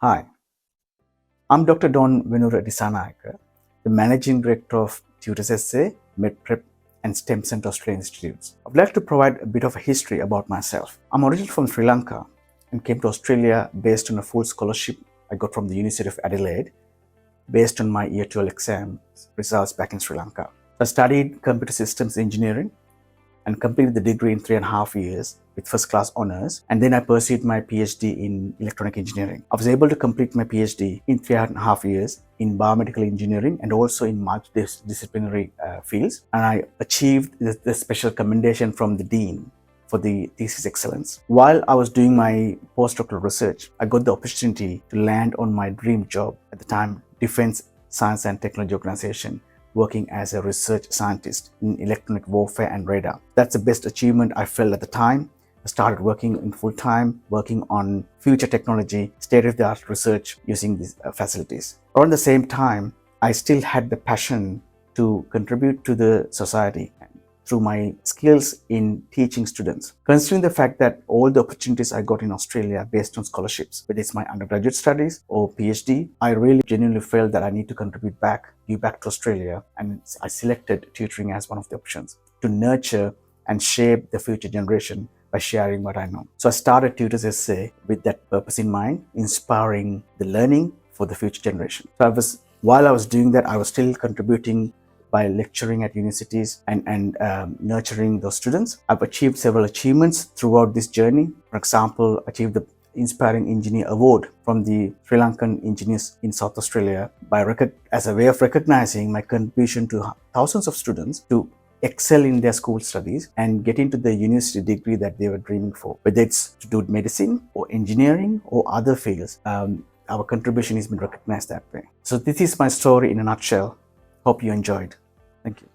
Hi, I'm Dr. Wenura Dissanayake, the Managing Director of Tutors SA, MedPrep and STEM Center Australian Institutes. I'd like to provide a bit of a history about myself. I'm originally from Sri Lanka and came to Australia based on a full scholarship I got from the University of Adelaide based on my Year 12 exam results back in Sri Lanka. I studied computer systems engineering and completed the degree in 3.5 years with first class honors, and then I pursued my PhD in electronic engineering. I was able to complete my PhD in 3.5 years in biomedical engineering and also in multidisciplinary fields, and I achieved the special commendation from the Dean for the thesis excellence. While I was doing my postdoctoral research, I got the opportunity to land on my dream job at the time, Defense Science and Technology Organization, working as a research scientist in electronic warfare and radar. That's the best achievement I felt at the time. I started working in full time, working on future technology, state-of-the-art research using these facilities. Around the same time, I still had the passion to contribute to the society through my skills in teaching students. Considering the fact that all the opportunities I got in Australia based on scholarships, whether it's my undergraduate studies or PhD, I really genuinely felt that I need to contribute back, give back to Australia, and I selected tutoring as one of the options to nurture and shape the future generation by sharing what I know. So I started Tutors SA with that purpose in mind, inspiring the learning for the future generation. So while I was doing that, I was still contributing by lecturing at universities and nurturing those students. I've achieved several achievements throughout this journey. For example, achieved the Inspiring Engineer Award from the Sri Lankan engineers in South Australia as a way of recognizing my contribution to thousands of students to excel in their school studies and get into the university degree that they were dreaming for. Whether it's to do medicine or engineering or other fields, our contribution has been recognized that way. So this is my story in a nutshell. Hope you enjoyed. Thank you.